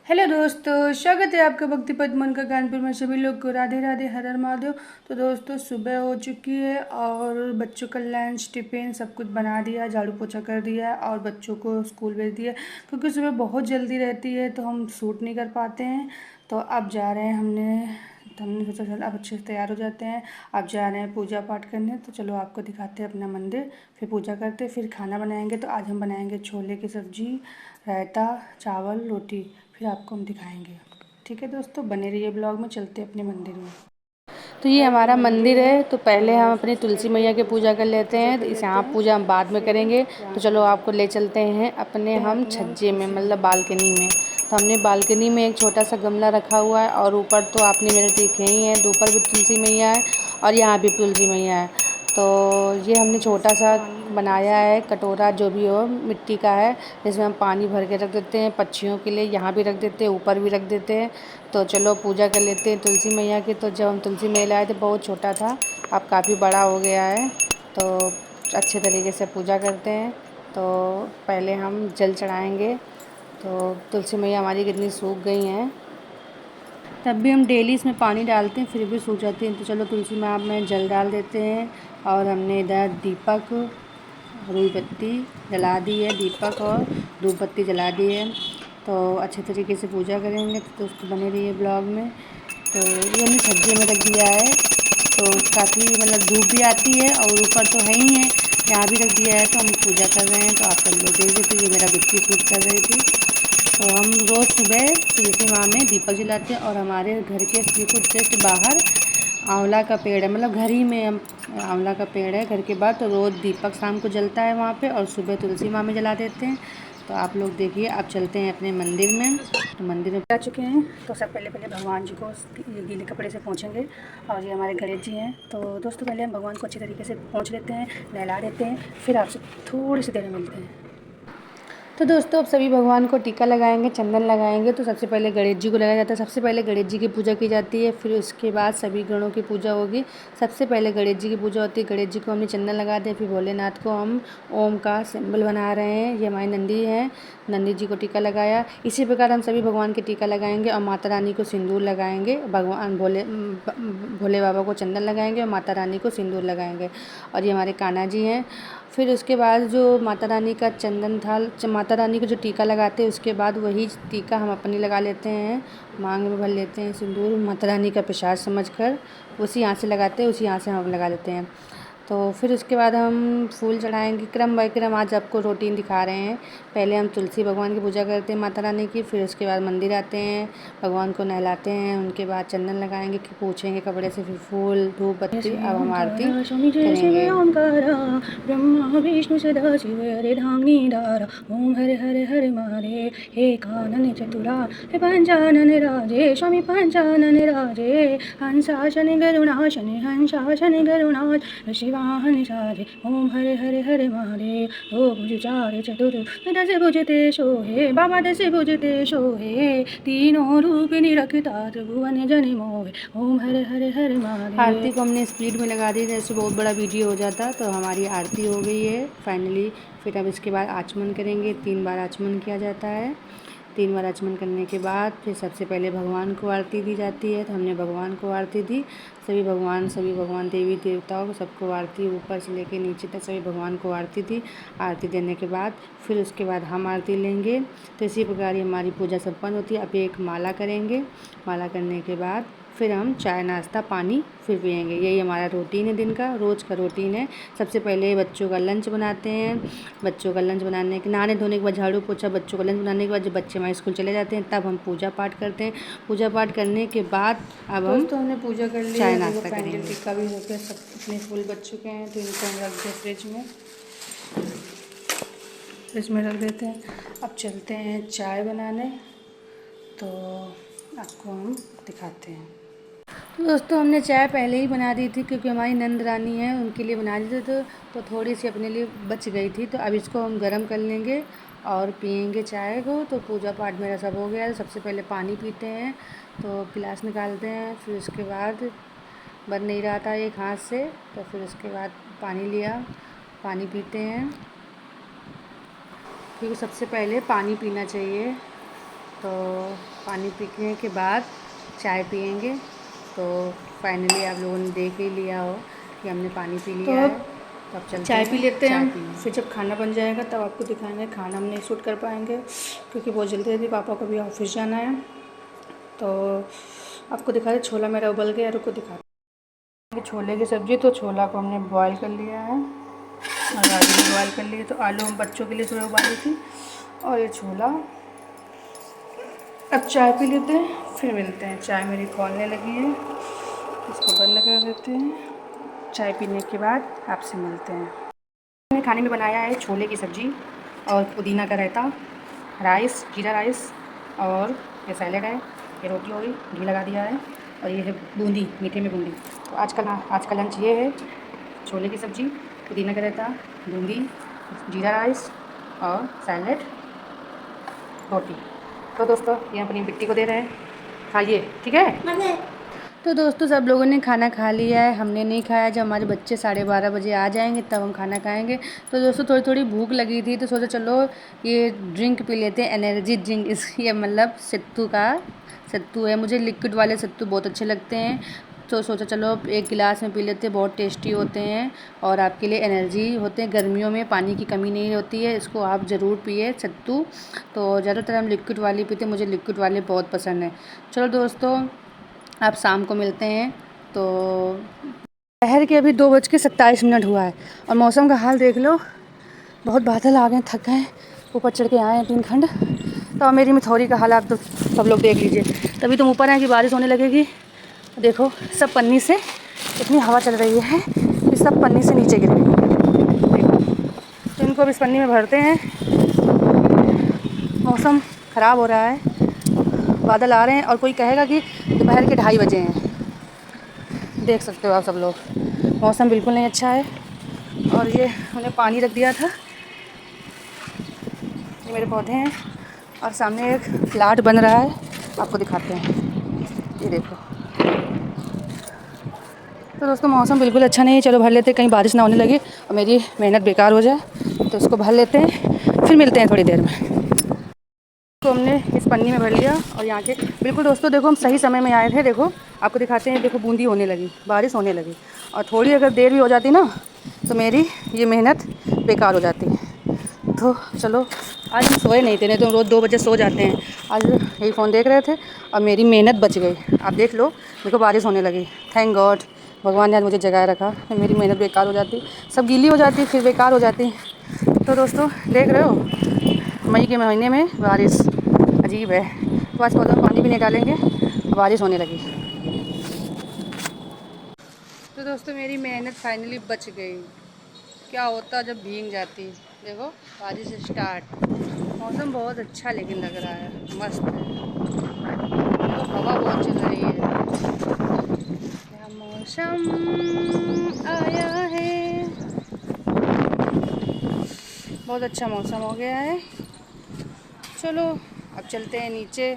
Hello दोस्तों, स्वागत है आपका भक्ति पद मन का कानपुर में। सभी लोग को राधे राधे, हर हर महादेव। तो दोस्तों, सुबह हो चुकी है और बच्चों का लंच टिफिन सब कुछ बना दिया, झाड़ू पोछा कर दिया और बच्चों को स्कूल भेज दिया। क्योंकि सुबह बहुत जल्दी रहती है तो हम शूट नहीं कर पाते हैं। तो अब जा रहे हैं हमने सोचा चल अब अच्छे से तैयार हो जाते हैं। अब जा रहे हैं पूजा पाठ करने। तो चलो आपको दिखाते हैं अपना मंदिर, फिर पूजा करते, फिर खाना बनाएंगे। तो आज हम बनाएंगे छोले की सब्जी, रायता, चावल, रोटी। फिर आपको हम दिखाएंगे। ठीक है दोस्तों, बने रहिए ब्लॉग में। चलते अपने मंदिर में। तो ये हमारा मंदिर है। तो पहले हम अपनी तुलसी मैया की पूजा कर लेते हैं। तो इस यहाँ पूजा हम बाद में करेंगे। तो चलो आपको ले चलते हैं अपने हम छज्जे में, मतलब बालकनी में। तो हमने बालकनी में एक छोटा सा गमला रखा हुआ है और ऊपर तो आपने मेरे देखे ही हैं, ऊपर भी तुलसी मैया है और यहाँ भी तुलसी मैया है। तो ये हमने छोटा सा बनाया है कटोरा, जो भी हो मिट्टी का है, जिसमें हम पानी भर के रख देते हैं पक्षियों के लिए। यहाँ भी रख देते हैं, ऊपर भी रख देते हैं। तो चलो पूजा कर लेते हैं तुलसी मैया की। तो जब हम तुलसी मैया लाए थे बहुत छोटा था, अब काफ़ी बड़ा हो गया है। तो अच्छे तरीके से पूजा करते हैं। तो पहले हम जल चढ़ाएँगे। तो तुलसी मैया हमारी कितनी सूख गई हैं, तब भी हम डेली इसमें पानी डालते हैं, फिर भी सूख जाती हैं। तो चलो तुलसी माँ में जल डाल देते हैं। और हमने इधर दीपक, रुई बत्ती जला दी है, दीपक और धूप बत्ती जला दी है। तो अच्छे तरीके से पूजा करेंगे। तो दोस्तों बने रहिए ब्लॉग में। तो ये हमने छज्जे में रख दिया है। तो काफ़ी मतलब धूप भी आती है और ऊपर तो है ही है, यहाँ भी रख दिया है। तो हम पूजा कर रहे हैं। तो आप सब लोग देखिए। तो ये मेरा बिट्टी शूट कर रही थी। तो हम रोज़ सुबह तुलसी माँ में दीपक जलाते हैं। और हमारे घर के बिल्कुल जस्ट बाहर आंवला का पेड़ है, मतलब घर ही में हम आंवला का पेड़ है घर के बाहर। तो रोज़ दीपक शाम को जलता है वहाँ पे और सुबह तुलसी माँ में जला देते हैं। तो आप लोग देखिए। अब चलते हैं अपने मंदिर में। तो मंदिर में जा चुके हैं। तो सब पहले भगवान जी को ये गीले कपड़े से पोंछेंगे। और ये हमारे गणेश जी हैं। तो दोस्तों पहले हम भगवान को अच्छी तरीके से पोंछ लेते हैं, नहला देते हैं, फिर आपसे थोड़ी सी देर में मिलते हैं। तो दोस्तों अब सभी भगवान को टीका लगाएंगे, चंदन लगाएंगे। तो सबसे पहले गणेश जी को लगाया जाता है। सबसे पहले गणेश जी की पूजा की जाती है, फिर उसके बाद सभी गणों की पूजा होगी। सबसे पहले गणेश जी की पूजा होती है। गणेश जी को हमने चंदन लगा दिया। फिर भोलेनाथ को हम ओम का सिंबल बना रहे हैं। ये हमारी नंदी है, नंदी जी को टीका लगाया। इसी प्रकार हम सभी भगवान के टीका लगाएंगे और माता रानी को सिंदूर लगाएंगे। भगवान भोले बाबा को चंदन लगाएंगे और माता रानी को सिंदूर लगाएंगे। और ये हमारे कान्हा जी हैं। फिर उसके बाद जो माता रानी का चंदन था, माता रानी को जो टीका लगाते हैं, उसके बाद वही टीका हम अपनी लगा लेते हैं, मांग में भर लेते हैं सिंदूर। माता रानी का प्रसाद समझकर उसी हाथ से लगाते हैं, उसी हाथ से हम लगा लेते हैं। तो फिर उसके बाद हम फूल चढ़ाएंगे क्रम बाय क्रम। आज आपको रूटीन दिखा रहे हैं। पहले हम तुलसी भगवान की पूजा करते हैं, माता रानी की। फिर उसके बाद मंदिर आते हैं, भगवान को नहलाते हैं। उनके बाद चंदन लगाएंगे, पोंछेंगे कपड़े से, फिर फूल धूप बत्ती। अब हम आरती करेंगे। ब्रह्मा विष्णु सदा शिव हरे धांगनी धारा। ओम हरे हरे हरे मारे हे कानन चतुरा हे पंचानन राजे स्वामी पंचानन राजे हंसाशन गरुणाशन हंसाशन गरुणाश शिवाहन सारे। ओम हरे हरे हरे मारे दो भुज चार चतुर दस भुज ते सोहे बाबा दस भुज ते सोहे तीनों रूप निरखता त्रिभुवन जन मोहे। ओम हरे हरे हरे मारे। आरती को हमने स्पीड में लगा दी, जैसे बहुत बड़ा वीडियो हो जाता। तो हमारी आरती हो गई है फाइनली। फिर अब इसके बाद आचमन करेंगे। 3 बार आचमन किया जाता है। 3 बार आचमन करने के बाद फिर सबसे पहले भगवान को आरती दी जाती है। तो हमने भगवान को आरती दी। सभी भगवान देवी देवताओं को सबको आरती, ऊपर से लेके नीचे तक सभी भगवान को आरती दी। आरती देने के बाद फिर उसके बाद हम आरती लेंगे। तो इसी प्रकार ये हमारी पूजा संपन्न होती है। अब एक माला करेंगे। माला करने के बाद फिर हम चाय नाश्ता पानी फिर पिएंगे। यही हमारा रूटीन है, दिन का रोज़ का रूटीन है। सबसे पहले बच्चों का लंच बनाते हैं। बच्चों का लंच बनाने के नहाने धोने के बाद झाड़ू पोछा, बच्चों का लंच बनाने के बाद जब बच्चे हमारे स्कूल चले जाते हैं तब हम पूजा पाठ करते हैं। पूजा पाठ करने के बाद अब हम दोस्तों हमने पूजा कर ली चाय है। नाश्ता पैंडल करेंगे। टिक्का भी हो गया, सब अपने फूल बच चुके हैं। तो इनको हम रख दें फ्रिज में, फ्रिज में रख देते हैं। अब चलते हैं चाय बनाने। तो आपको हम दिखाते हैं। तो दोस्तों हमने चाय पहले ही बना दी थी, क्योंकि हमारी नंद रानी है उनके लिए बना दी थी। तो थोड़ी सी अपने लिए बच गई थी। तो अब इसको हम गर्म कर लेंगे और पियेंगे चाय को। तो पूजा पाठ मेरा सब हो गया है। सबसे पहले पानी पीते हैं, तो गिलास निकालते हैं। फिर उसके बाद बन नहीं रहा था एक हाथ से, तो फिर उसके बाद पानी लिया, पानी पीते हैं, क्योंकि सबसे पहले पानी पीना चाहिए। तो पानी पीने के बाद चाय पियेंगे। तो फाइनली आप लोगों ने देख ही लिया हो कि हमने पानी पी लिया है। तो अब चलते चाय पी लेते हैं, फिर जब खाना बन जाएगा तब आपको दिखाएंगे। खाना हम नहीं शूट कर पाएंगे क्योंकि बहुत जल्दी थी, पापा को भी ऑफिस जाना है। तो आपको दिखा दे, छोला मेरा उबल गया, रुको दिखा छोले की सब्ज़ी। तो छोला को हमने बॉयल कर लिया है और आलू भी बॉयल कर लिए। तो आलू हम बच्चों के लिए सुबह उबाली थी और ये छोला। अब चाय पी लेते हैं, फिर मिलते हैं। चाय मेरी खौलने लगी है, इसको बंद कर देते हैं। चाय पीने के बाद आपसे मिलते हैं। मैंने खाने में बनाया है छोले की सब्ज़ी और पुदीना का रायता, राइस, जीरा राइस, और ये सैलेड है, ये रोटी हो गई, घी लगा दिया है, और ये है बूंदी, मीठे में बूंदी। तो आज का लंच ये है, छोले की सब्ज़ी, पुदीना का रायता, बूंदी, जीरा राइस और सैलेड, रोटी। तो दोस्तों ये अपनी बिट्टी को दे रहे हैं, खाइए, ठीक है। तो दोस्तों सब लोगों ने खाना खा लिया है, हमने नहीं खाया। जब हमारे बच्चे 12:30 बजे आ जाएंगे तब हम खाना खाएंगे। तो दोस्तों थोड़ी थोड़ी भूख लगी थी तो सोचा चलो ये ड्रिंक पी लेते हैं, एनर्जी ड्रिंक। ये मतलब सत्तू है, मुझे लिक्विड वाले सत्तू बहुत अच्छे लगते हैं। तो सोचा चलो एक गिलास में पी लेते हैं, बहुत टेस्टी होते हैं और आपके लिए एनर्जी होते हैं। गर्मियों में पानी की कमी नहीं होती है, इसको आप ज़रूर पिए सत्तू। तो ज़्यादातर हम लिक्विड वाली पीते हैं, मुझे लिक्विड वाले बहुत पसंद है। चलो दोस्तों आप शाम को मिलते हैं। तो शहर के अभी 2:27 हुआ है और मौसम का हाल देख लो, बहुत बादल आ गए, थक गए, ऊपर चढ़ के आए हैं 3 खंड। तो मेरी मिथौरी का हाल आप तो सब लोग देख लीजिए। तभी तुम ऊपर हैं कि बारिश होने लगेगी। देखो सब पन्नी से, इतनी हवा चल रही है कि सब पन्नी से नीचे गिर गई। देखो तो इनको अब इस पन्नी में भरते हैं। मौसम ख़राब हो रहा है, बादल आ रहे हैं और कोई कहेगा कि दोपहर के 2:30 बजे हैं। देख सकते हो आप सब लोग, मौसम बिल्कुल नहीं अच्छा है। और ये मैंने पानी रख दिया था, ये मेरे पौधे हैं और सामने एक प्लाट बन रहा है, आपको दिखाते हैं, ये देखो। तो दोस्तों मौसम बिल्कुल अच्छा नहीं है, चलो भर लेते हैं, कहीं बारिश ना होने लगे और मेरी मेहनत बेकार हो जाए। तो इसको भर लेते हैं, फिर मिलते हैं थोड़ी देर में। तो हमने इस पन्नी में भर लिया और यहाँ के बिल्कुल दोस्तों देखो हम सही समय में आए थे। देखो आपको दिखाते हैं, देखो बूंदी होने लगी, बारिश होने लगी। और थोड़ी अगर देर भी हो जाती ना तो मेरी ये मेहनत बेकार हो जाती। तो चलो आज हम सोए नहीं थे, नहीं तो रोज़ 2 बजे सो जाते हैं। आज यही फ़ोन देख रहे थे और मेरी मेहनत बच गई। आप देख लो, देखो बारिश होने लगी, थैंक गॉड, भगवान ने आज मुझे जगाए रखा। मेरी मेहनत बेकार हो जाती, सब गीली हो जाती, फिर बेकार हो जाती। तो दोस्तों देख रहे हो, मई के महीने में बारिश अजीब है। तो आज पौधों में पानी भी नहीं डालेंगे, बारिश होने लगी। तो दोस्तों मेरी मेहनत फाइनली बच गई। क्या होता जब भीग जाती। देखो बारिश स्टार्ट, मौसम बहुत अच्छा लेकिन लग रहा है, मस्त है। तो हवा बहुत चल रही है, क्या मौसम आया है, बहुत अच्छा मौसम हो गया है। चलो अब चलते हैं नीचे।